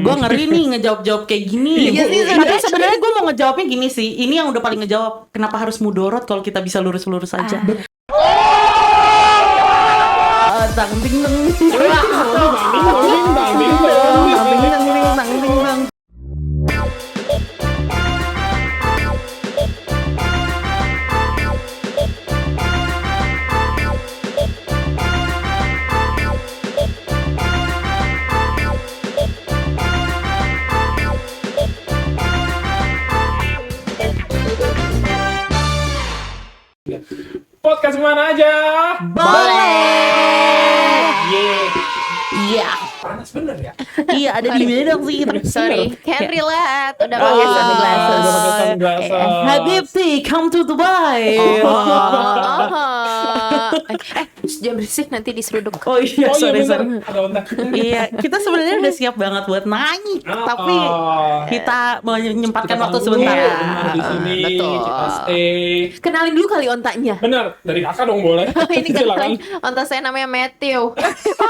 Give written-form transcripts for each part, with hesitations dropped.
Gue ngeri nih ngejawab kayak gini. Iya sih, Tapi sebenarnya gue mau ngejawabnya gini sih. Ini yang udah paling ngejawab. Kenapa harus mudorot kalau kita bisa lurus-lurus aja? Tang ting tang. Podcast mana aja? Boleh. Iya. Panas bener ya? Iya, ada di Medan sih. Sorry, can't relate. Udah pakai sunglasses. Udah pakai sunglasses. Habibti, come to Dubai. Jangan berisik nanti diseruduk. Oh iya, sorry. Bener. Ada otak. Iya, kita sebenarnya udah siap banget buat naik, tapi kita menyempatkan waktu sebentar. Iya, bener, di sini betul. kita stay. Kenalin dulu kali ontanya. Bener, dari kakak dong boleh. Ini Silakan. kan onta saya namanya Matthew.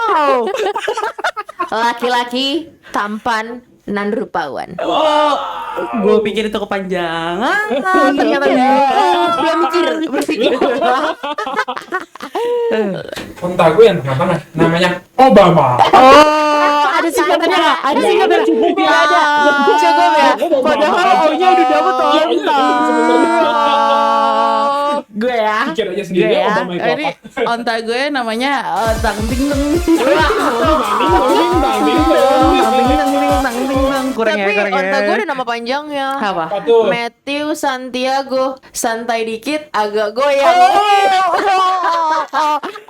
Oh, Laki-laki, tampan, nan rupawan. gue pikir itu kepanjangan. Ternyata Dia berpikir. Onta gue yang tengah-tengah namanya Obama. ada singkatannya nggak? Ada singkatannya? Tidak ada. Cukup ya. Padahal O-nya udah dapet onta. Gue ya. Pikir aja sendiri Gue ya. Obama itu Ini apa. onta gue namanya tang ting teng. Kurang ya, Tapi kurang ya. onta gue ada nama panjangnya. Apa? Apa tuh? Matthew Santiago, santai dikit agak goyang.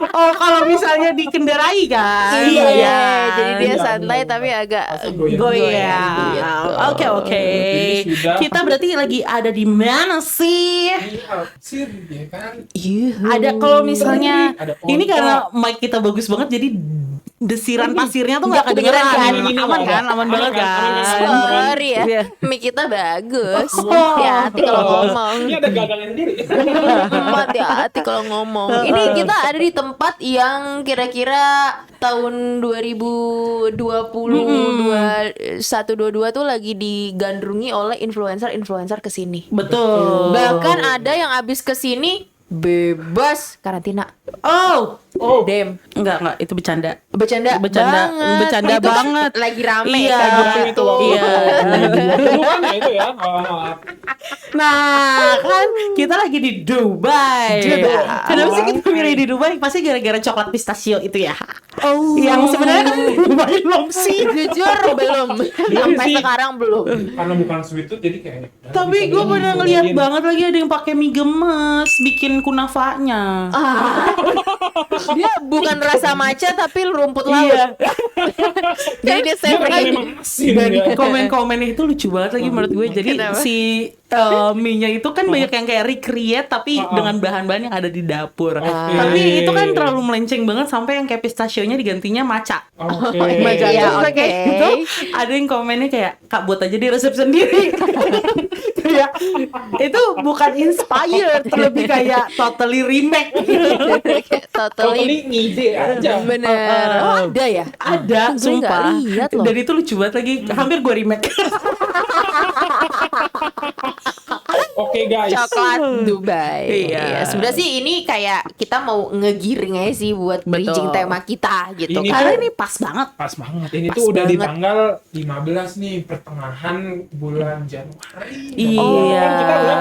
Oh, kalau misalnya dikendarai kan? Iya, jadi dia Iya, santai bener. tapi agak Masa Goyang. Gitu. Oke. Ini sudah- Kita berarti lagi ada di mana sih? Iya, sir, ya kan? Ada kalau misalnya Ada ini onta. karena mic kita bagus banget jadi desiran pasirnya tuh nggak Nggak kedengeran kedengeran kan? kan? Aman kan? Aman banget kan? Sorry ya, Iya. mic kita bagus. Hati-hati kalau ngomong. Ini ada gagangan sendiri. Hati-hati kalau ngomong. Ini kita ada di tempat yang kira-kira tahun 2021-22 tuh lagi digandrungi oleh influencer kesini. Betul. Bahkan ada yang abis kesini bebas karantina. Oh, Dem. enggak itu bercanda. Bercanda Bercanda banget. Itu kan banget. lagi rame Iya, kayak Rame gitu. itu. Iya. Dulu kan ya itu ya. Nah, kan kita lagi di Dubai. Dubai. Kenapa sih kita milih di Dubai? Pasti gara-gara coklat pistachio itu ya. Oh. Yang sebenarnya kan di Dubai belum sih. Jujur belum. Sampai sih. sekarang belum. Karena bukan sweet tooth jadi kayak. Tapi gue pernah ngeliat banget lagi ada yang pakai mie gemes bikin kunafanya. Dia bukan rasa matcha tapi rumput laut. Iya. Jadi dia Dia savory. kan memang asin Dan ya. komen-komennya itu lucu banget lagi menurut gue. Jadi Kenapa? si mie-nya itu kan banyak yang kayak recreate tapi dengan bahan-bahan yang ada di dapur. Tapi itu kan terlalu melenceng banget sampai yang kayak pistachio-nya digantinya matcha. Oke. Matcha. Iya, Terus kayak oke. gitu, ada yang komennya kayak Kak buat aja di resep sendiri. Kayak itu bukan inspired, terlebih kayak totally remake. Totally ngide aja. bener. Oh, ada ya? Ada, Gue sumpah. nggak lihat loh. Dan itu lucu banget lagi. Hampir gue remake. Oke guys. Coklat Dubai. Iya. Sebenarnya sih ini kayak kita mau ngegiring aja sih buat bridging Betul. tema kita gitu Ini kan. Karena ini pas banget. Pas banget. Ini Pas tuh udah di banget. tanggal 15 nih, pertengahan bulan Januari. Iya. Kan kita udah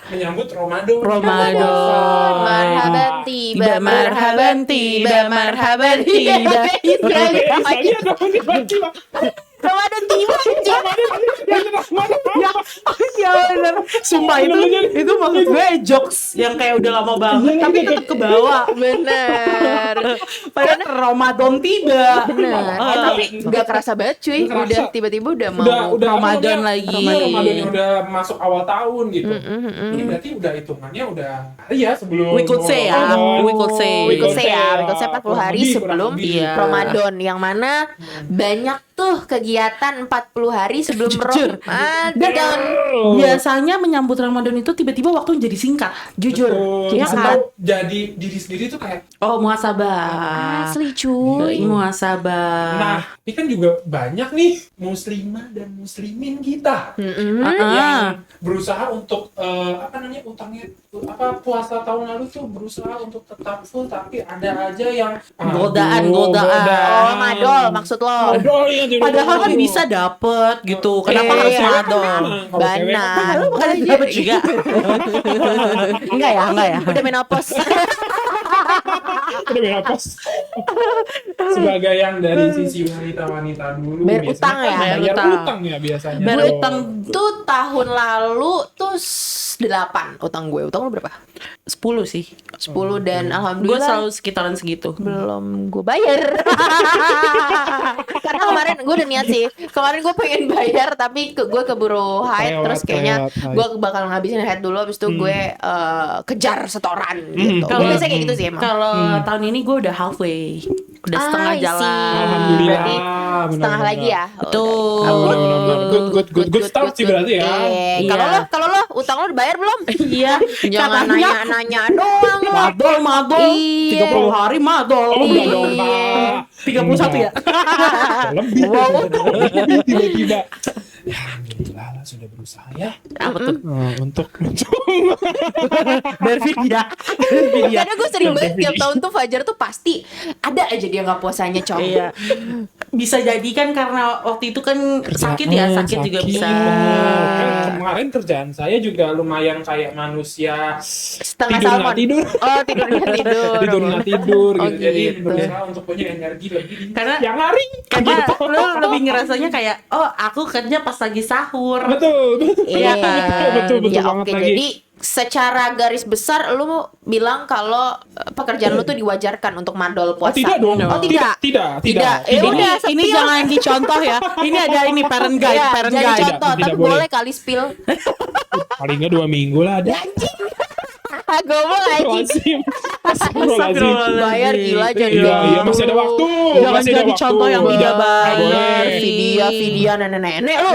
menyambut Ramadan. Ramadan. Marhaban tiba, Marhaban tiba, marhaban tiba. Saya dong tiba-tiba. Ramadan tiba. Ya bener. Sumpah itu maksud gue jokes yang kayak udah lama banget tapi tetap ke bawah. Bener. Padahal Ramadan tiba. Bener. Tapi nggak kerasa banget cuy. Nggak Udah kerasa. tiba-tiba udah mau. Udah Ramadan apa namanya? lagi. Iya, Ramadan udah masuk awal tahun gitu. Ini berarti udah hitungannya udah ya sebelum We could say ya. Ramadan. We could say. We could say ya, we could say 40 hari Kurang sebelum lebih. Iya. Ramadan, yang mana banyak tuh kegiatan 40 hari sebelum Jujur. Ramadan. Biasanya menyambut Ramadan itu tiba-tiba waktu jadi singkat. Jujur. Betul. Ya Atau kan? jadi diri sendiri tuh kayak Oh, muhasabah. Asli cuy. Muhasabah. nah ini kan juga banyak nih muslimah dan muslimin kita yang berusaha untuk utangnya puasa tahun lalu tuh berusaha untuk tetap full, tapi ada aja yang Godaan. Oh, madol maksud lo. Padahal kan bisa dapet gitu. Kenapa harus madol? Benar. Lu bukan dapet juga. Enggak ya. Udah menopause. Udah berapa? Sebagai yang dari sisi wanita-wanita dulu Bayar biasanya utang ya? kan bayar Bayar utang. utang ya biasanya. Bayar tuh. utang. Tuh tahun lalu tuh 8 utang gue. Utang lu berapa? 10 sih. 10 dan Gue alhamdulillah selalu sekitaran segitu. belum gue bayar. Karena kemarin gue udah niat sih. Kemarin gue pengen bayar tapi gue keburu haid, Lewat, terus kayaknya lewat, gue bakal ngabisin haid dulu, habis itu gue kejar setoran gitu. Gue biasanya kayak gitu sih emang. Kalau tahun ini gue udah halfway. Udah setengah I see. jalan. Alhamdulillah. Berarti setengah Benar-benar. lagi ya. Betul. Benar-benar. Good start sih berarti ya. Kalau Iya. kalau lo utang lo dibayar belum? Iya. Jangan Katanya nanya-nanya doang lo. madol. Iya. 30 hari madol. Oh, enggak dong, Iya. Pak. 31 ya? Lebih. Tiba-tiba. Ya, alhamdulillah lah sudah berusaha ya. Apa tuh? Untuk Dari Vidya. Karena gue sering banget tiap tahun tuh Fajar tuh pasti ada aja dia nggak puasanya, Cong. Iya. Bisa jadi kan karena waktu itu kan sakit juga bisa. Kan kemarin kerjaan saya juga lumayan kayak manusia Setengah tidur salmon. nggak tidur. Oh, tidur nggak tidur. Tidur nggak tidur Oh, gitu. Jadi gitu. berusaha untuk punya energi lebih di Karena- siang hari. Karena lo lebih ngerasanya kayak, oh aku kerja pas lagi sahur. Betul. Iya Betul ya, banget oke. lagi. Jadi secara garis besar lu bilang kalau pekerjaan lu tuh diwajarkan untuk mandol puasa. tidak dong. Oh, tidak. Tidak. Ya Ini, udah, ini spill. jangan dicontoh ya. Ini ada ini parent guide, Iya, parent jadi guide. contoh, Tidak tapi boleh. boleh kali spill. Paling nggak 2 minggu lah ada. Ngomong aja. Astagfirullahaladzim. Bayar gila jadi. Iya, masih ada waktu. Jangan Masih ada jadi waktu. contoh yang tidak Nggak boleh. baik. Vidya nenek-nenek lu.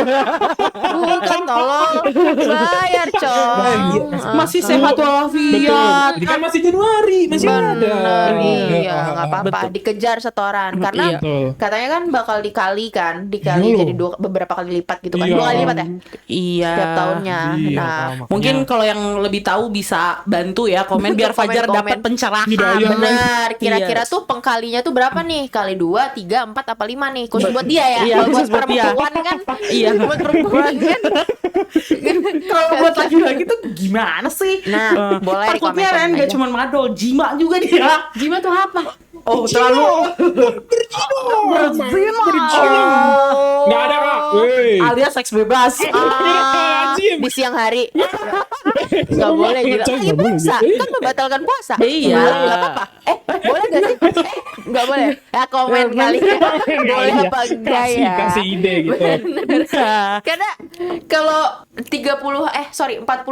Bukan tolong. Bayar, Cong. Masih sehat Betul. walafiat. Ini kan masih Januari, masih ada. Bener, iya, nggak apa-apa. Betul. Dikejar setoran karena Iya. Betul. katanya kan bakal dikali Iya jadi beberapa kali lipat gitu kan. Iya. 2 kali lipat ya Iya. setiap tahunnya. Iya, Nah, makanya. Mungkin kalau yang lebih tahu bisa bantu ya komen biar Komen, Fajar komen. dapat pencerahan. Hidayah. benar. Kira-kira Iya. tuh pengkalinya tuh berapa nih? Kali 2, 3, 4 apa 5 nih? Khusus buat dia ya. Iya, Kalau buat khusus buat dia. perempuan kan. Iya. Buat perempuan kan. Kalau buat laki-laki tuh gimana sih? Nah, boleh di Takutnya komen-komen Ren gak aja. cuma madol, jima juga dia. Jima tuh apa? Oh, terlalu berzina. Nggak ada, Kak. Wey. Alias seks bebas. Anjing. Di siang hari. Gak boleh gila. Cong, Lagi nggak boleh puasa gitu. kan membatalkan puasa. Iya. Gak apa-apa. Boleh gak sih? Gak boleh. Ya komen kali ya. Boleh apa enggak ya? Kasih ide gitu. Karena kalau 40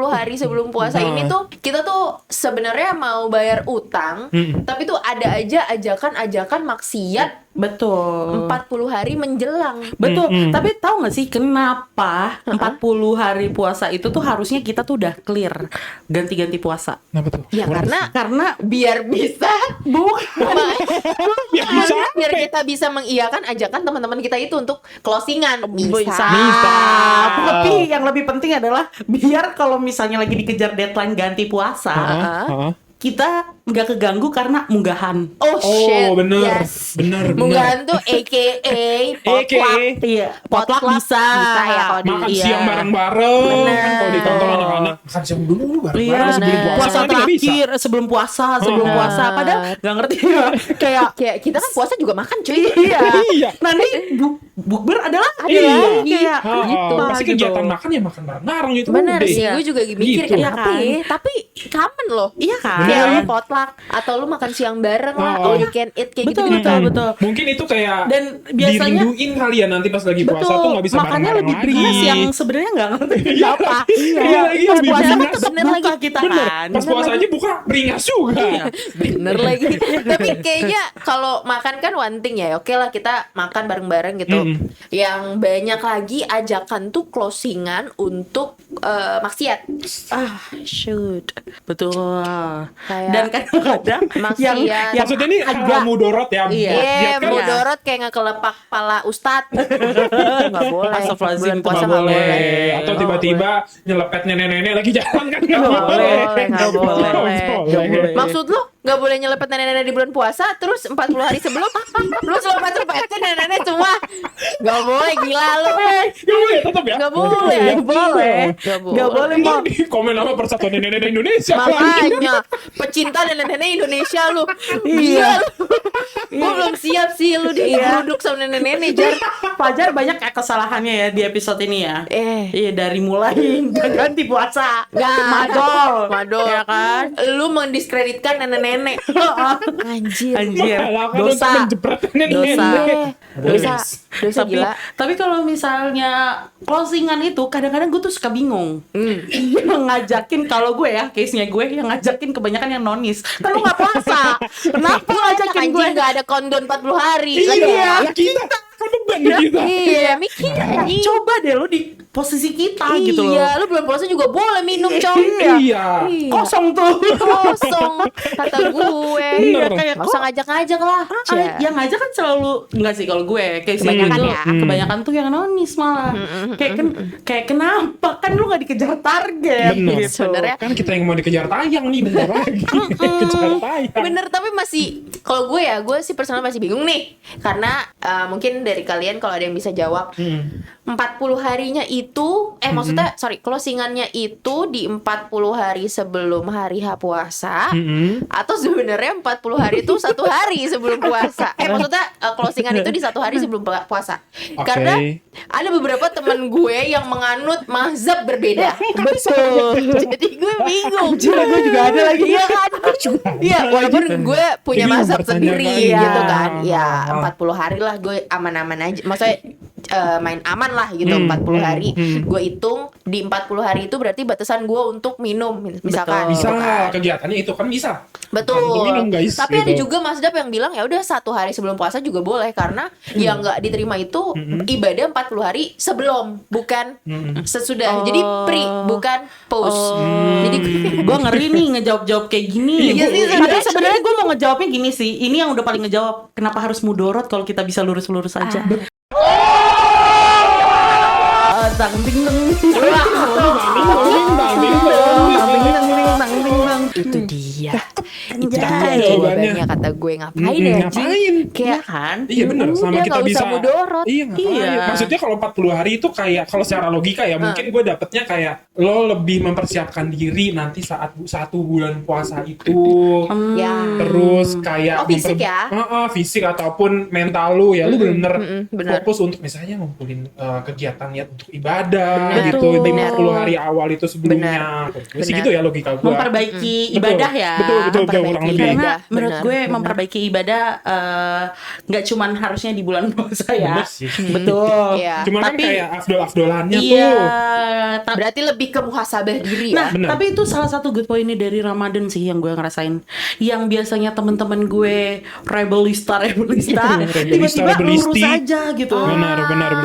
hari sebelum puasa ini tuh kita tuh sebenarnya mau bayar utang, tapi tuh ada aja ajakan maksiat Betul. 40 hari menjelang. Betul, tapi tahu nggak sih kenapa 40 hari puasa itu tuh harusnya kita tuh udah clear ganti-ganti puasa? Kenapa tuh? Ya karena biar bisa Biar bisa. biar kita bisa mengiyakan ajakan teman-teman kita itu untuk closingan. Bisa. Tapi yang lebih penting adalah biar kalau misalnya lagi dikejar deadline ganti puasa, Heeh. kita nggak keganggu karena munggahan. Oh shit. Oh, bener. Yes. Bener. Munggahan tuh AKA potluck. Iya, potluck bisa. Bisa ya kalau di Makan Iya. siang bareng-bareng. Bener. Kan kalau di kantor anak-anak makan siang dulu bareng-bareng Iya, sebelum puasa. puasa nanti nggak bisa. terakhir sebelum puasa, padahal nggak ngerti ya. Kayak kita kan puasa juga makan cuy. Iya. Iya. Nanti bukber adalah Iya. kayak Oh, gitu. pasti kegiatan makan ya makan bareng-bareng itu. Bener udah. sih, gue juga mikir Gitu. kenapa Iya kan? ya? Tapi common loh. Iya kan? Kayak lo potluck atau lu makan siang bareng lah, Oh. all you can eat kayak Betul, gitu-gitu. betul. Mungkin itu kayak Dan biasanya dirinduin kali ya nanti pas lagi puasa tuh nggak bisa makanya bareng-bareng lebih lagi. beringas yang sebenarnya nggak ngerti Iya. apa. Iya, lagi Pas lebih puasa kan beringas. tetap Bener buka lagi. kita Bener. kan. Pas puasa aja buka beringas juga. Bener lagi. Tapi kayaknya kalau makan kan one thing ya. Oke lah kita makan bareng-bareng gitu. Yang banyak lagi ajakan tuh closingan untuk maksiat. Ah, shoot. Betul. Kayak- Dan kan kadang-kadang yang Maksiat. Maksudnya ini hal agak mudorot ya. Iya. Buat Iya, diet kan mudorot kayak ngekelepak pala ustad. Nggak boleh. Astagfirullahaladzim, Bulan puasa nggak nggak boleh. boleh. Atau Nggak tiba-tiba nyelepet nenek-nenek lagi jalan kan nggak Nggak boleh. boleh, nggak boleh. Nggak boleh. Maksud lu nggak boleh nyelepet nenek-nenek di bulan puasa, terus 40 hari sebelum lu selepet-selepetin nenek-nenek semua? Nggak boleh, gila lu. Nggak boleh tetap ya. Nggak boleh. Nggak boleh. Nggak Nggak boleh, Ntar Mau. di komen apa Persatuan Nenek-Nenek Indonesia. Makanya pecinta nenek-nenek Indonesia lu. Gila Iya. lu. Gue belum siap sih lu digeruduk sama nenek-nenek, Jar. Fajar banyak kayak kesalahannya ya di episode ini ya. Iya, dari mulai nggak ganti puasa, madol, Madol. ya kan? Lu mendiskreditkan nenek-nenek. Anjir. Anjir, Malah kan dosa. untuk menjebret Dosa. nenek-nenek. Dosa. Dosa Tapi, gila. tapi kalau misalnya closingan itu kadang-kadang gue tuh suka bingung. Yang ngajakin kalau gue ya, case-nya gue yang ngajakin kebanyakan yang nonis. Kan lu nggak puasa. Kenapa lu ngajakin gue? Anjing nggak ada kondom 40 hari. Iya, kita kan beban nih kita. Iya, mikir anjing. Coba deh lu di posisi kita gitu loh. Iya, lu belum puasa juga boleh minum, Cong. Iya. Kosong tuh. Kosong kata gue. Bener. Kayak Nggak usah ngajak-ngajak lah. yang ngajak kan selalu enggak sih kalau gue kayak Kebanyakan gitu, ya. kebanyakan tuh yang nonis malah kayak kenapa kan lu nggak dikejar target Bener. gitu. Sebenarnya Kan kita yang mau dikejar tayang nih bentar lagi. Kejar tayang. bener, tapi masih kalau gue ya, gue sih personal masih bingung nih. Karena mungkin dari kalian kalau ada yang bisa jawab, 40 harinya itu maksudnya sorry, closingannya itu di 40 hari sebelum hari H puasa, atau sebenarnya 40 hari itu 1 hari sebelum puasa. Maksudnya closingan itu di 1 hari sebelum puasa. Oke. Karena ada beberapa temen gue yang menganut mazhab berbeda. Betul. Jadi gue bingung. Gue juga ada lagi. Iya kan? Iya, walaupun gue punya Jadi mazhab mempertanyakan. sendiri gitu kan. Ya, Ah. 40 hari lah gue aman-aman aja. Maksudnya main aman lah gitu 40 hari. Gue hitung di 40 hari itu berarti batasan gue untuk minum misalkan. Betul. Bisa gitu kan. kegiatannya itu kan bisa. Betul. Untuk minum, guys, Tapi ada gitu. juga Masdap yang bilang ya udah 1 hari sebelum puasa juga boleh karena yang nggak diterima itu ibadah 40 hari sebelum, bukan sesudah. Jadi pre, bukan post. Jadi Gue ngeri nih ngejawab-jawab kayak gini. Iya sih, Padahal sebenarnya gue mau ngejawabnya gini sih. Ini yang udah paling ngejawab. Kenapa harus mudorot kalau kita bisa lurus-lurus aja? Tang ting tang. itu dia. Itu dia Anjay. jawabannya kata gue, ngapain ya anjing? Ngapain? Kayak Kan? Iya benar, sama udah, kita nggak bisa usah mudorot. Iya, ngapain? Iya. Maksudnya kalau 40 hari itu kayak kalau secara logika ya mungkin gue dapetnya kayak lo lebih mempersiapkan diri nanti saat 1 bulan puasa itu. ya. Terus kayak Oh, fisik ya? fisik ataupun mental lu ya lu bener-bener bener. fokus untuk misalnya ngumpulin kegiatan ya untuk ibadah Bener. gitu di Bener. 40 hari awal itu sebelumnya. Gue sih Bener. gitu ya logika gue. Memperbaiki ibadah ya. Betul, kurang Memperbaiki lebih. Karena ibadah. menurut Benar, gue benar. memperbaiki ibadah nggak cuman harusnya di bulan puasa ya. Bener sih. Betul. Iya. Cuma kan Tapi- kayak afdol-afdolannya Iya. tuh. Berarti lebih ke muhasabah diri Nah, ya. Bener. tapi itu salah satu good point nih dari Ramadan sih yang gue ngerasain. Yang biasanya temen-temen gue rebelista tiba-tiba Rebelista. lurus aja gitu. Benar.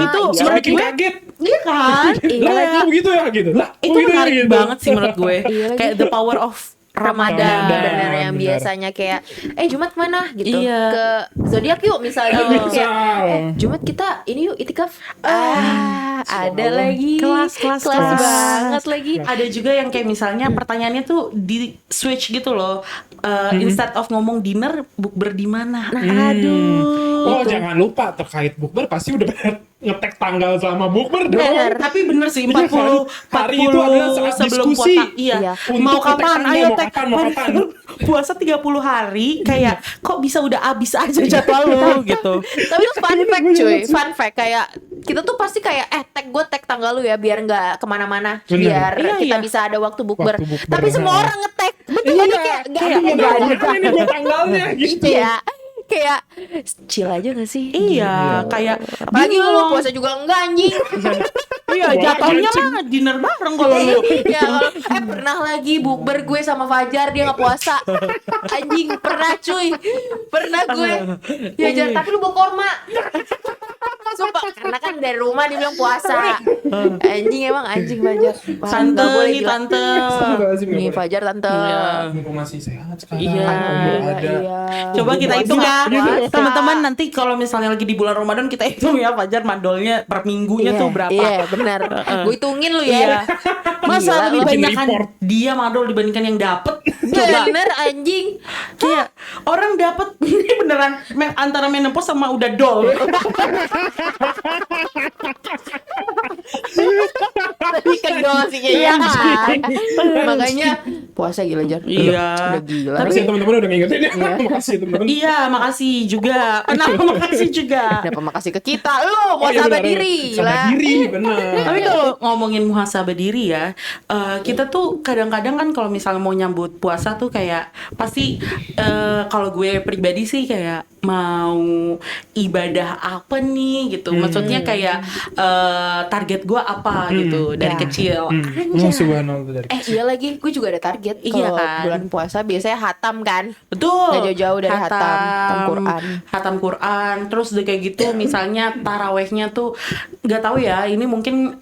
Itu Sampai menurut bikin gue kaget. iya kan? Lah, Iya. kok begitu ya gitu. Lah, kok Itu gitu ya, menarik gitu. banget sih menurut gue. Iya lagi. Kayak the power of Ramadan. Ramadan, bener Benar. yang biasanya kayak Jumat kemana gitu, Iya. ke zodiak yuk misalnya. Misal. Kayak, Jumat kita ini yuk itikaf. Ada lagi Kelas. banget lagi. Ada juga yang kayak misalnya pertanyaannya tuh di switch gitu loh. Instead of ngomong dinner, bukber di mana? Aduh. Oh, jangan lupa terkait bukber pasti udah ngetek tanggal sama bukber dong. Bener. Tapi bener sih Iya 40 kan? Hari itu adalah saat sebelum diskusi. puasa. Iya. Iya. Mau Untuk kapan? ngetek Ayo tanggal, tek. mau kapan? Puasa 30 hari kayak kok bisa udah abis aja jadwal lu gitu. Tapi itu fun fact cuy, fun fact kayak kita tuh pasti kayak tag tanggal lu ya biar nggak kemana-mana, Bener. biar Iya, kita iya. bisa ada waktu bukber. Waktu bukber, Tapi semua bener. orang ngetek, betul Iya, jadi kayak nggak kayak ada mana ini gua tanggalnya gitu. Iya, kayak chill aja gak sih? Iya, kayak Pagi lu bingung. puasa juga enggak anjing. Iya, jatuhnya mah dinner bareng kalau lu. Ya kalau pernah lagi bukber gue sama Fajar dia nggak puasa. Anjing, pernah cuy. Pernah gue. Ya Jar, tapi lu bawa korma. Sumpah, karena kan dari rumah dia bilang puasa. Anjing emang anjing Fajar. Tante, Nggak boleh nih gila. tante. Nih Fajar tante. Iya. Mumpung masih sehat sekarang. Iya. Ada. Coba kita hitung ya, Puasa. teman-teman. Nanti kalau misalnya lagi di bulan Ramadan kita hitung ya Fajar mandolnya per minggunya tuh berapa. Iya benar. Gue hitungin lu Iya. ya. Masa Gila, lebih lu. banyak kan report. dia mandol dibandingkan yang dapet. Coba. Bener anjing. Kayak orang dapet ini beneran antara menopause sama udah dol. Tapi kendor sih kayaknya kan. Makanya puasa gila Jar. Iya. Udah gila. Makasih ya teman-teman udah ngingetin ya. Makasih teman-teman. Iya, makasih juga. Kenapa makasih juga? Kenapa makasih ke kita? Lu Oh, iya, muhasabah benar. diri. Sadar Lah. diri, benar. Tapi kalau ngomongin muhasabah diri ya, kita tuh kadang-kadang kan kalau misalnya mau nyambut puasa tuh kayak pasti kalau gue pribadi sih kayak mau ibadah apa nih gitu. Maksudnya kayak target gue apa gitu dari Ya. kecil. Oh, subhanallah dari Iya lagi, gue juga ada target. Iya Kalau kan? bulan puasa biasanya hatam kan. Betul. Nggak jauh-jauh dari hatam Quran. Hatam Quran. Terus udah kayak gitu misalnya tarawehnya tuh nggak tahu ya. Ini mungkin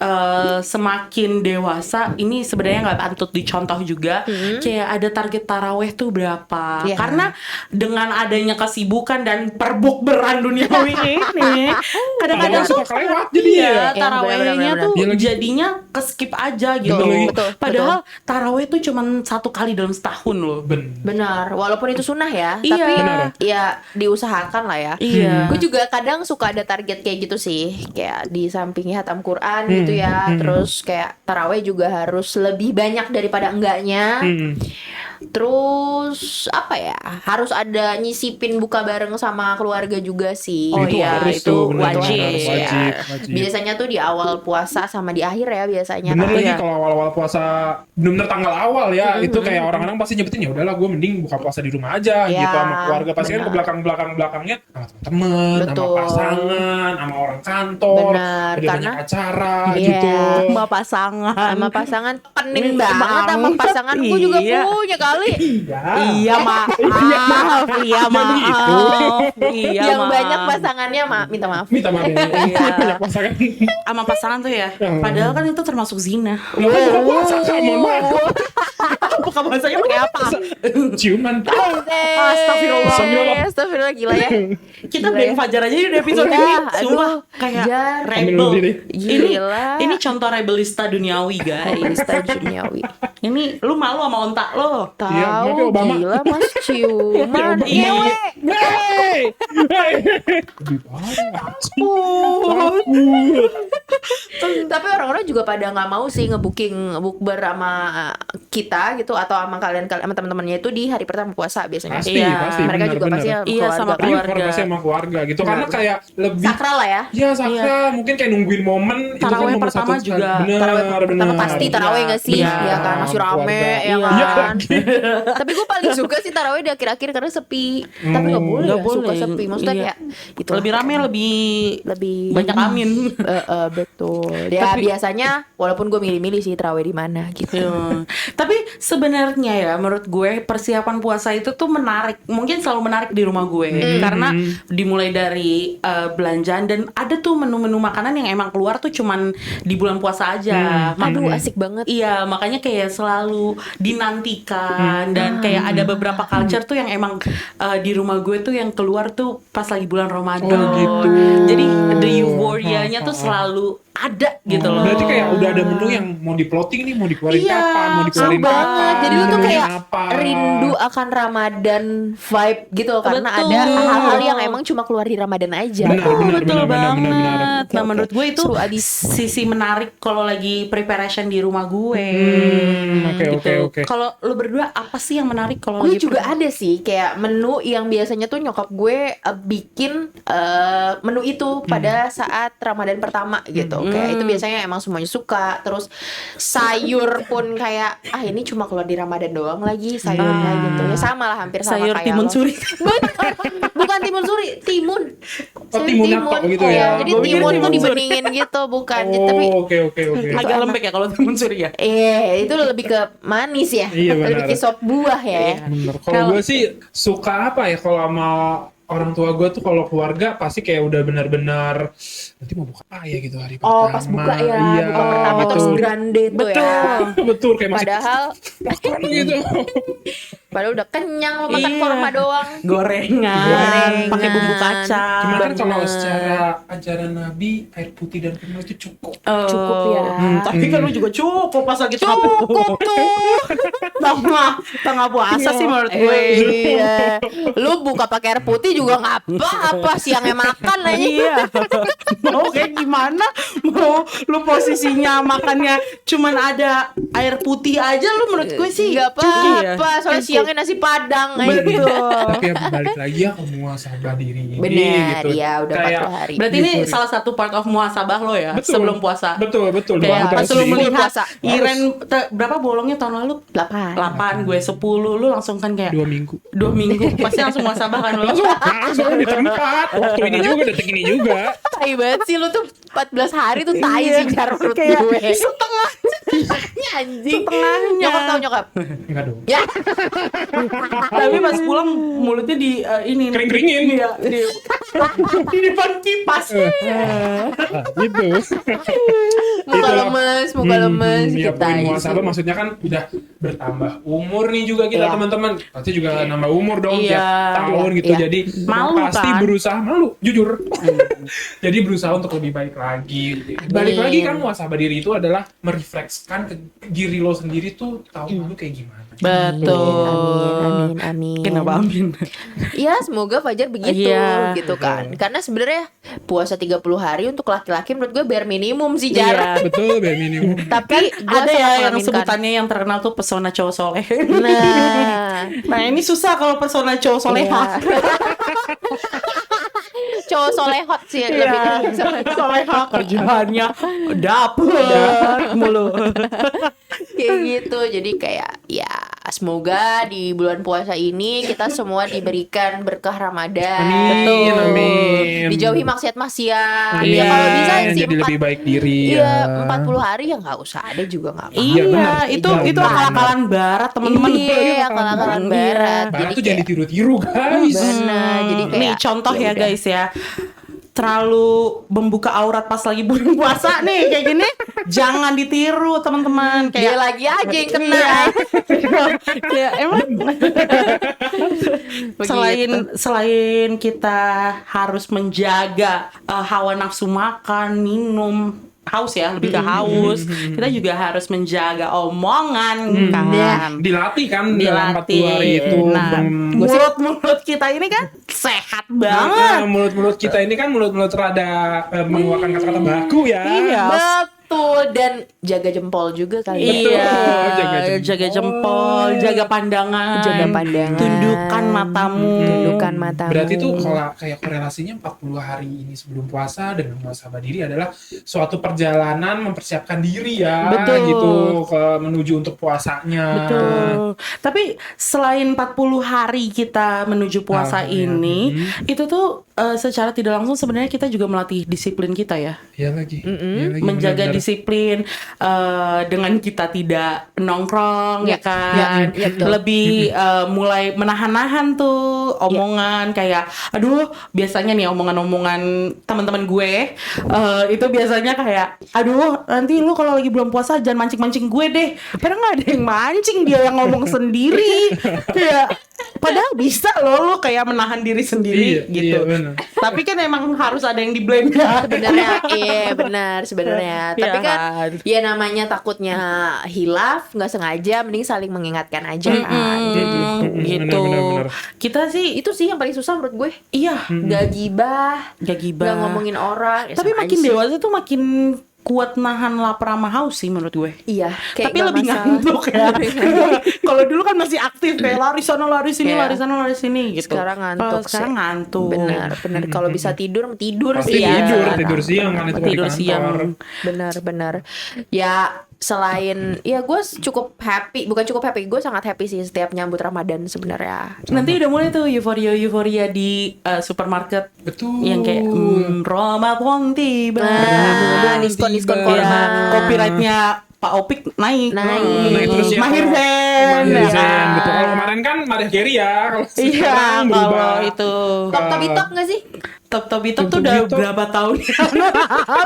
semakin dewasa ini sebenarnya nggak patut dicontoh juga. Kayak ada target taraweh tuh berapa? Iya. Karena dengan adanya kesibukan dan perbukberan duniawi ini, kadang-kadang Suka tuh kelewat jadi ya. iya, Iya, tarawehnya benar-benar. tuh Iya lagi. jadinya keskip aja gitu. Betul lagi. Betul, Padahal taraweh tuh cuman 1 kali dalam setahun loh. Benar, walaupun itu sunnah ya, Iya. tapi Benar. ya diusahakan lah ya. Iya. Gue juga kadang suka ada target kayak gitu sih, kayak di sampingnya hatam Quran gitu ya, terus kayak taraweh juga harus lebih banyak daripada enggaknya. Terus apa ya? Harus ada nyisipin buka bareng sama keluarga juga sih. Oh Itu iya, harus itu tuh, benar, wajib. benar, Ya. wajib. Biasanya tuh di awal puasa sama di akhir ya biasanya. Bener Tapi lagi ya. kalau awal-awal puasa bener-bener tanggal awal ya itu kayak orang-orang pasti nyebutin ya udahlah gue mending buka puasa di rumah aja Ya, gitu sama keluarga pasti kan benar. ke belakangnya sama temen-temen, sama Betul. pasangan, sama orang kantor, Benar, ada banyak karena- acara Iya. gitu. Sama pasangan. sama pasangan pening Iya, banget sama pasangan. Gue juga iya. punya kali. Ya. Iya maaf, iya begitu. maaf, iya Yang maaf. banyak pasangannya minta maaf. Minta maaf ya. Iya. Banyak pasangan. Sama pasangan tuh ya. Padahal kan itu termasuk zina. Lo kan buka puasa kan, mohon maaf. Buka bahasanya pakai apa? Ciuman. Astagfirullah. Astagfirullah gila ya. Kita Gila bang ya. Fajar aja di episode Gila, ini. aduh, Sumpah kayak Jar. rebel. Ambil diri. Gila. Ini contoh rebelista duniawi guys. Lista duniawi. Ini lu malu sama ontak lo. Iya, Tahu tapi Obama. gila Mas ciuman. Iya. Ngewe. Hey! Hey! Lebih parah. Takut. Tapi orang-orang juga pada nggak mau sih ngebooking bukber sama kita gitu atau sama kalian sama teman-temannya itu di hari pertama puasa biasanya. Pasti, Iya. pasti. Mereka benar, juga benar. pasti Iya, sama kan. keluarga. Keluarga pasti sama keluarga gitu karena kayak lebih Sakral lah ya. ya sakral mungkin kayak nungguin momen itu kan Taraweh nomor pertama satu juga. bener, Taraweh pertama bener. pasti taraweh nggak sih? Iya. Ya kan masih rame Keluarga. ya Iya. kan. Tapi gue paling suka sih taraweh di akhir-akhir karena sepi. Tapi nggak boleh Nggak ya boleh. suka sepi. Maksudnya Iya. kayak itu Lebih rame, lebih banyak amin. betul. Ya Tapi- biasanya walaupun gue milih-milih sih taraweh di mana gitu. Iya. Tapi sebenarnya ya menurut gue persiapan puasa itu tuh menarik, mungkin selalu menarik di rumah gue karena dimulai dari belanjaan dan ada tuh menu-menu makanan yang emang keluar tuh cuman di bulan puasa aja. Aduh asik banget. Iya, makanya kayak selalu dinantikan dan kayak ada beberapa culture tuh yang emang di rumah gue tuh yang keluar tuh pas lagi bulan Ramadan. Oh, gitu. Jadi the euphorianya tuh selalu ada gitu loh. Berarti kayak udah ada menu yang mau diploting nih, mau dikeluarin Iya, kapan, mau dikeluarin seru banget. kapan. Jadi lu tuh menunya kayak apa. rindu akan Ramadan vibe gitu karena Betul. ada hal-hal yang emang cuma keluar di Ramadan aja. Benar, benar, Betul benar, benar, banget. benar, benar. Nah, Oke, menurut oke. gue itu Seru abis. sisi menarik kalau lagi preparation di rumah gue. Oke, Gitu. oke. Kalau lu berdua apa sih yang menarik kalau Gue lagi juga ada sih kayak menu yang biasanya tuh nyokap gue bikin menu itu pada saat Ramadan pertama gitu. Kayak itu biasanya emang semuanya suka. Terus sayur pun kayak ini cuma keluar di Ramadan doang lagi sayurnya gitu. Ya sama lah hampir sama sayur kayak timun lo. suri? Bener. Bukan timun suri, timun. Oh, Sayur timun apa gitu ya? Jadi Gua pikir timun tuh timun suri. dibeningin gitu, bukan. Tapi Oke. Agak lembek ya kalau timun suri ya. itu lebih ke manis ya. Iya, benar. Lebih ke sop buah ya. Bener. Kalau- Kalau gue sih suka apa ya kalau sama orang tua gue tuh kalau keluarga pasti kayak udah benar-benar nanti mau buka apa ya gitu hari pertama. Pas buka ya, Iya, buka pertama terus betul. grande tuh ya. Betul kayak masih Padahal makan gitu. padahal udah kenyang lo makan Iya. korma doang. Gorengan, pakai bumbu kacang. Cuman kan kalau Bener. secara ajaran Nabi air putih dan kental itu cukup. Cukup ya. Tapi kan lu juga cukup pas lagi Cukup tuh. tengah puasa sih menurut gue. Iya. Lu buka pakai air putih juga nggak apa-apa, siangnya makan aja. Iya. Mau kayak gimana? Mau lu posisinya makannya cuman ada air putih aja lu menurut gue sih. Nggak cukup. apa-apa, soalnya siangnya nasi padang. Betul. Tapi ya balik lagi ya ke muasabah diri ini Bener, gitu. ya udah Kayak 40 hari. Berarti ini Gitu. salah satu part of muhasabah lo ya Betul. sebelum puasa. Betul. Kayak Banget pas lu sih. melihat Puasa. Iren berapa bolongnya tahun lalu? 8, gue 10, lu langsung kan kayak 2 minggu. 2 minggu pasti langsung muhasabah kan lu. Langsung di tempat. Waktu ini juga, detik ini juga. Tai banget sih lu tuh 14 hari tuh tai Iya. sih cara menurut Kayak gue. setengahnya Anjing. Setengahnya. Nyokap tau nyokap. Enggak dong. Ya. tapi pas pulang mulutnya di ini Kering-keringin. Iya, di depan kipas. Gitu. Muka lemes, Ya gitu poin tai muasabah sih. maksudnya kan udah bertambah umur nih juga kita Iya. teman-teman. Pasti juga nambah umur dong Iya. tiap tahun gitu. Iya. Jadi Malu pasti kan? berusaha malu, jujur. Jadi berusaha untuk lebih baik lagi. Balik Amin. lagi kan muasabah diri itu adalah mereflekskan ke diri lo sendiri tuh tahun lalu kayak gimana. Betul. Amin. Kenapa amin? Iya, semoga Fajar begitu Iya. gitu kan. Karena sebenarnya puasa 30 hari untuk laki-laki menurut gue bare minimum sih Jar. Iya. Betul, bare minimum. Tapi gua Ada sangat ya yang mengaminkan. sebutannya yang terkenal tuh pesona cowok soleh. Nah, Nah ini susah kalau pesona cowok soleha. iya. Cowok solehot sih yang lebih Soleha kerjaannya dapet mulu. kayak gitu. Jadi kayak ya semoga di bulan puasa ini kita semua diberikan berkah Ramadan. Amin, amin. Dijauhi maksiat-maksiat. Amin. Ya kalau bisa sih Jadi lebih baik diri Iya, ya. 40 hari ya nggak usah ada juga nggak apa-apa. Iya, benar. Iya, itu Benar. akal-akalan barat temen-temen. Iya, akal-akalan Iya. barat. Barat Jadi tuh jangan kayak ditiru-tiru guys. bener. Jadi kayak Nih contoh ya udah. guys ya. Terlalu membuka aurat pas lagi bulan puasa nih kayak gini, jangan ditiru teman-teman. Dia Kayak lagi aja yang kena. Iya. Kayak emang Begitu. selain kita harus menjaga hawa nafsu makan, minum, haus ya, lebih ke haus. Kita juga harus menjaga omongan kan. Dilatih kan dalam 40 hari itu. Nah, mulut kita ini kan sehat Nah, banget. mulut-mulut kita ini kan mulut-mulut rada mengeluarkan kata-kata baku ya. Iya. Betul, dan jaga jempol juga kali. Iya, Jaga jaga jempol. jempol, jaga pandangan, Jaga pandangan. tundukkan matamu. Tundukkan matamu. Berarti tuh kalau kayak korelasinya 40 hari ini sebelum puasa dengan muasabah diri adalah suatu perjalanan mempersiapkan diri ya. Betul. Gitu ke menuju untuk puasanya. Betul. Tapi selain 40 hari kita menuju puasa ini, itu tuh secara tidak langsung sebenarnya kita juga melatih disiplin kita ya. Iya lagi. Iya lagi, Menjaga benar-benar. disiplin dengan kita tidak nongkrong ya Ya, kan. ya, betul. Lebih mulai menahan-nahan tuh omongan kayak aduh, biasanya nih omongan-omongan teman-teman gue itu biasanya kayak aduh, nanti lu kalau lagi belum puasa jangan mancing-mancing gue deh. Padahal nggak ada yang mancing, dia yang ngomong sendiri. Kayak padahal bisa loh lu kayak menahan diri sendiri Iya, gitu. iya, benar. Tapi kan emang harus ada yang di blame ya. Sebenarnya iya benar sebenarnya. Tapi Iya kan kan? ya namanya takutnya hilaf, nggak sengaja, mending saling mengingatkan aja kan. Gitu. Benar-benar. Kita sih Itu sih yang paling susah menurut gue. iya Nggak gibah, gak gibah. nggak ngomongin orang. Ya Tapi sama makin aja sih. dewasa tuh makin kuat nahan lapar sama haus sih menurut gue. Iya, kayak Tapi nggak lebih masalah. ngantuk ya. Kalau dulu kan masih aktif kayak lari sana lari sini, Iya. lari sana lari sini gitu. Sekarang ngantuk Kalau sekarang sih. ngantuk. Benar. Kalau bisa tidur Pasti sih ya. tidur siang kan itu kalau di Tidur kantor. siang. Benar. Ya selain ya gue cukup happy, bukan cukup happy, gue sangat happy sih setiap nyambut Ramadan sebenarnya. Nanti udah mulai tuh euforia di supermarket Betul. yang kayak Ramadan tiba. Diskon tiba. korma. Ya, copyrightnya Pak Opik naik. Naik. Naik terus ya. Mahir Zen. Zen. Maria ya. Zen, betul. Kalau kemarin kan Maria Carey ya. Kalau Iya, sekarang kalau berubah. itu Top Top nggak sih? Top Top tuh Top udah Top. berapa tahun yang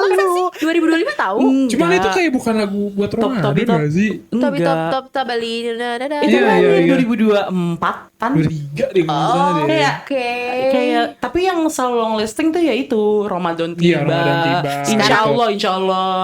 lalu? 2025 tahu. Cuman itu kayak bukan lagu buat Top Ramadan Top nggak sih? Top Enggak. Top Bali. Itu Iya, kan iya, iya. 2024 kan? 23 deh nggak salah deh. Kayak Oke. kayak tapi yang selalu long lasting tuh ya itu Ramadan tiba. Iya, Ramadan tiba. Insya Allah.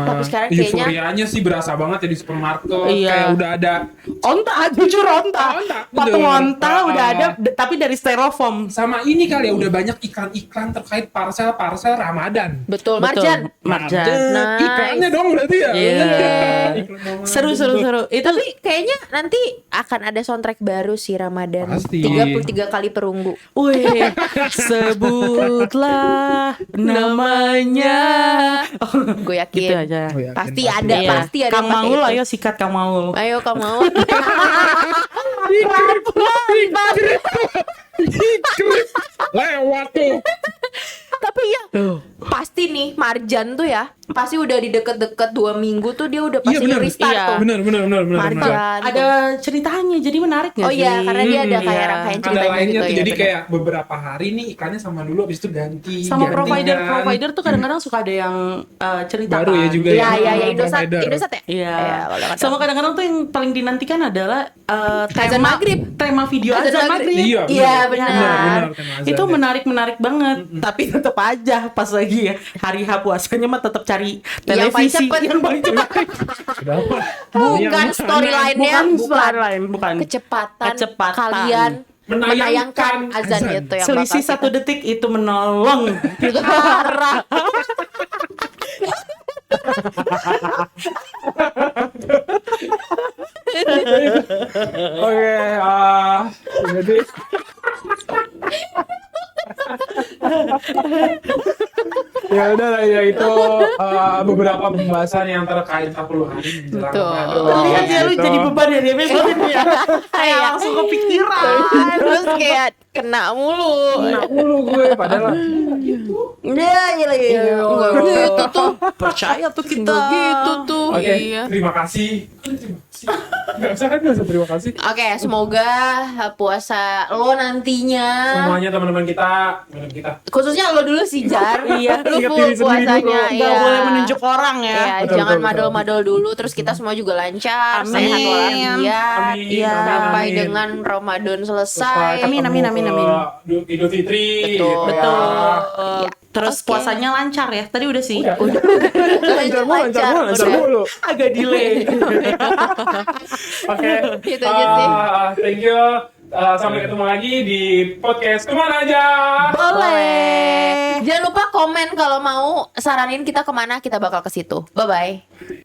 Tapi sekarang kayaknya- euforianya sih berasa banget ya di supermarket. Iya. Kayak udah ada Onta, jujur onta. Onta, Patung betul. onta udah ada, tapi dari styrofoam. sama ini kali ya udah banyak iklan-iklan terkait parsel Ramadan. Betul, Betul. Marjan. Marjan. Nice. Iklannya dong berarti ya. Iya. Iklan Ramadan. Seru. Itu Tapi kayaknya nanti akan ada soundtrack baru sih Ramadan. Pasti. 33 kali perunggu. wih, sebutlah namanya. Gue yakin. Gitu aja. Oh, yakin, Pasti pasti. ada, Iya. pasti ada. Kang yang pakai Maul, itu. ayo sikat Kang Maul. Ayo kamu mau. Lewat tuh. Tapi ya pasti nih Marjan tuh ya pasti udah di deket-deket 2 minggu tuh dia udah pasti bener. restart Iya. tuh. Bener. Marjan. Ada ceritanya, jadi menarik nggak Oh sih? iya, karena dia ada kayak Iya. rangkaian Ada ceritanya lainnya gitu tuh, ya. jadi bener. kayak beberapa hari nih iklannya sama dulu, abis itu ganti. Sama ganti provider tuh kadang-kadang suka ada yang cerita Baru ya kan. juga Iya, iya, ya. Indosat, Provider. Indosat ya? Iya. kalau kata- Sama kadang-kadang tuh yang paling dinantikan adalah Azan maghrib. tema video Azan azan maghrib. maghrib. Iya, Iya, benar. benar. tema azan Itu ya. menarik banget, tapi tetap aja pas lagi ya hari H puasanya mah tetap cari Yang paling televisi cepet. yang paling cepat. Kenapa? Bukan Yang storyline-nya, bukan lain, bukan. kecepatan, Kecepatan. kalian menayangkan Menayangkan azan azan. itu yang Selisih bakal 1 detik itu menolong. kita- parah. Oke, jadi ya udah lah ya itu beberapa pembahasan yang terkait 40 hari menjelang Betul. Ramadan. Lihat ya lu Gitu. jadi beban ya di episode ini ya. Kayak langsung kepikiran. Terus kayak kena mulu. Nah, mulu gue padahal Iya, enggak gitu tuh. Percaya tuh kita. Enggak gitu tuh. Oke, Iya. terima kasih. Nggak usah kan, nggak usah terima kasih. Oke, semoga puasa lo nantinya, Semuanya teman-teman kita, khususnya lo dulu sih Jar, Iya. lu Ingat diri sendiri puasanya, dulu. iya. Nggak boleh menunjuk orang ya. Iya, Betul, jangan betul, madol-madol dulu, terus kita semua juga lancar, Amin. sehat walafiat, Amin, iya, amin. sampai dengan Ramadan selesai. Amin, amin, amin, amin. Idul Fitri. Betul. gitu ya. Betul. Iya. Terus Oke. puasanya lancar ya. Tadi udah sih. Udah. Lancar udah. mulu. Agak delay. Oke. Itu aja sih. Thank you. Sampai ketemu lagi di podcast Kemana Aja. Boleh. Jangan lupa komen kalau mau saranin kita kemana, kita bakal ke situ. Bye bye.